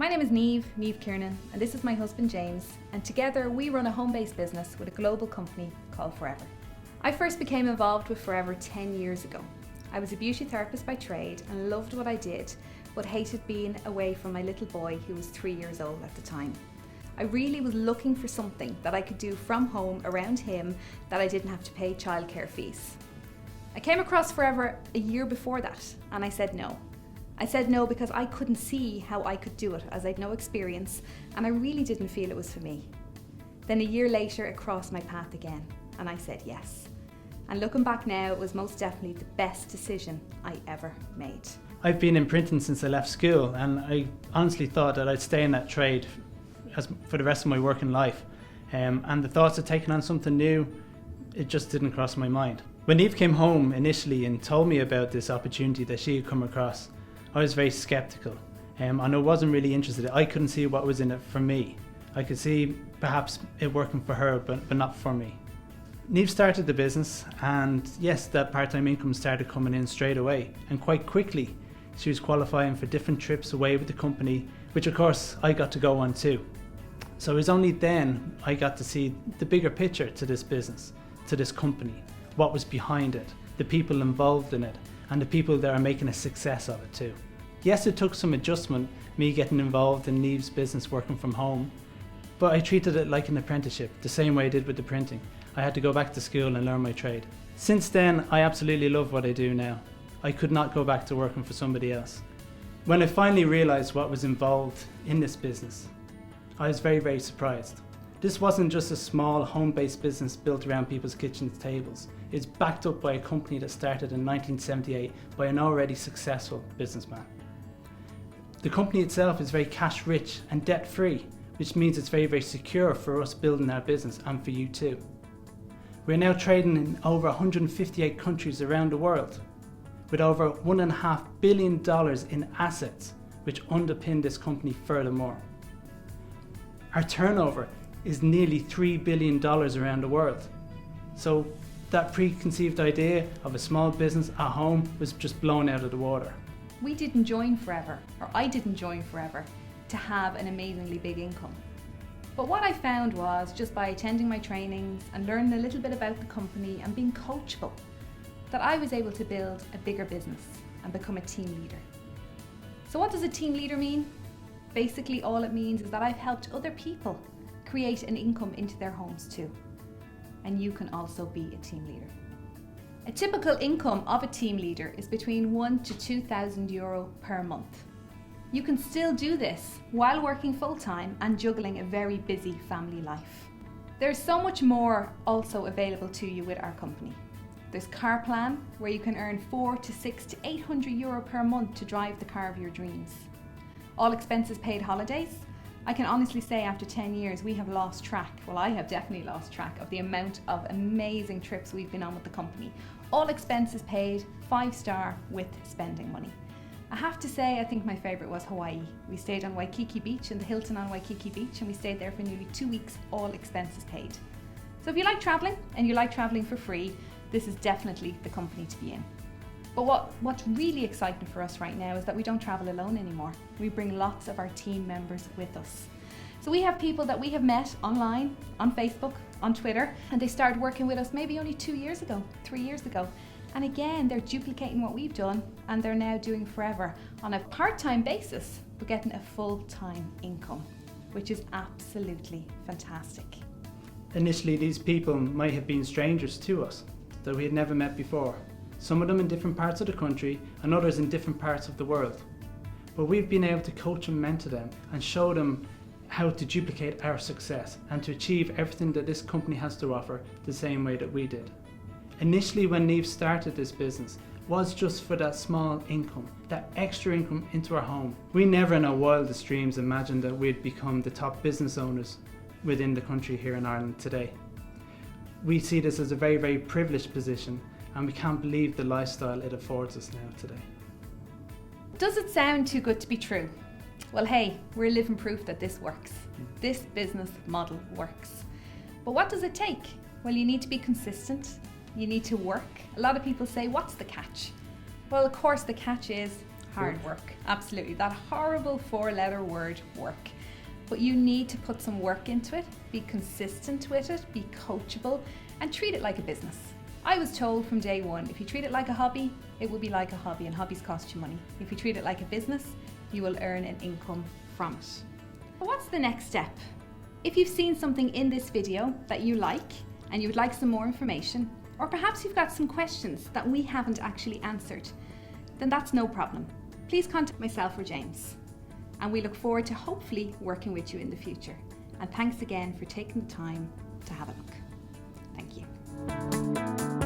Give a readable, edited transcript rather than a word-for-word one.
My name is Niamh Kiernan, and this is my husband James, and together we run a home-based business with a global company called Forever. I first became involved with Forever 10 years ago. I was a beauty therapist by trade and loved what I did, but hated being away from my little boy who was 3 years old at the time. I really was looking for something that I could do from home around him that I didn't have to pay childcare fees. I came across Forever a year before that and I said no. I said no because I couldn't see how I could do it as I'd no experience and I really didn't feel it was for me. Then a year later it crossed my path again and I said yes. And looking back now, it was most definitely the best decision I ever made. I've been in printing since I left school and I honestly thought that I'd stay in that trade for the rest of my working life. And the thoughts of taking on something new, it just didn't cross my mind. When Niamh came home initially and told me about this opportunity that she had come across, I was very sceptical and I wasn't really interested. I couldn't see what was in it for me. I could see perhaps it working for her, but not for me. Niamh started the business and yes, that part-time income started coming in straight away, and quite quickly she was qualifying for different trips away with the company, which of course I got to go on too. So it was only then I got to see the bigger picture to this business, to this company, what was behind it, the people involved in it, and the people that are making a success of it too. Yes, it took some adjustment, me getting involved in Niamh's business working from home, but I treated it like an apprenticeship, the same way I did with the printing. I had to go back to school and learn my trade. Since then, I absolutely love what I do now. I could not go back to working for somebody else. When I finally realised what was involved in this business, I was very, very surprised. This wasn't just a small home-based business built around people's kitchen tables. It's backed up by a company that started in 1978 by an already successful businessman. The company itself is very cash-rich and debt-free, which means it's very, very secure for us building our business and for you too. We're now trading in over 158 countries around the world, with over $1.5 billion in assets, which underpin this company furthermore. Our turnover is nearly $3 billion around the world. So that preconceived idea of a small business at home was just blown out of the water. We didn't join Forever, or I didn't join Forever, to have an amazingly big income. But what I found was, just by attending my trainings and learning a little bit about the company and being coachable, that I was able to build a bigger business and become a team leader. So what does a team leader mean? Basically all it means is that I've helped other people create an income into their homes too. And you can also be a team leader. A typical income of a team leader is between €1,000 to €2,000 per month. You can still do this while working full-time and juggling a very busy family life. There's so much more also available to you with our company. There's car plan, where you can earn €400 to €600 to €800 per month to drive the car of your dreams. All expenses paid holidays. I can honestly say after 10 years we have lost track, well I have definitely lost track of the amount of amazing trips we've been on with the company. All expenses paid, 5-star with spending money. I have to say I think my favourite was Hawaii. We stayed on Waikiki Beach, in the Hilton on Waikiki Beach, and we stayed there for nearly 2 weeks, all expenses paid. So if you like travelling and you like travelling for free, this is definitely the company to be in. But what's really exciting for us right now is that we don't travel alone anymore. We bring lots of our team members with us. So we have people that we have met online, on Facebook, on Twitter, and they started working with us maybe only 2 years ago, 3 years ago. And again, they're duplicating what we've done and they're now doing Forever on a part-time basis, but getting a full-time income, which is absolutely fantastic. Initially, these people might have been strangers to us that we had never met before. Some of them in different parts of the country and others in different parts of the world. But we've been able to coach and mentor them and show them how to duplicate our success and to achieve everything that this company has to offer the same way that we did. Initially, when Niamh started this business, was just for that small income, that extra income into our home. We never in our wildest dreams imagined that we'd become the top business owners within the country here in Ireland today. We see this as a very, very privileged position, and we can't believe the lifestyle it affords us now today. Does it sound too good to be true? Well, hey, we're living proof that this works. This business model works. But what does it take? Well, you need to be consistent. You need to work. A lot of people say, what's the catch? Well, of course, the catch is Hard work, absolutely. That horrible 4-letter word, work. But you need to put some work into it, be consistent with it, be coachable, and treat it like a business. I was told from day one, if you treat it like a hobby, it will be like a hobby, and hobbies cost you money. If you treat it like a business, you will earn an income from it. But what's the next step? If you've seen something in this video that you like, and you would like some more information, or perhaps you've got some questions that we haven't actually answered, then that's no problem. Please contact myself or James, and we look forward to hopefully working with you in the future. And thanks again for taking the time to have a look. Thank you.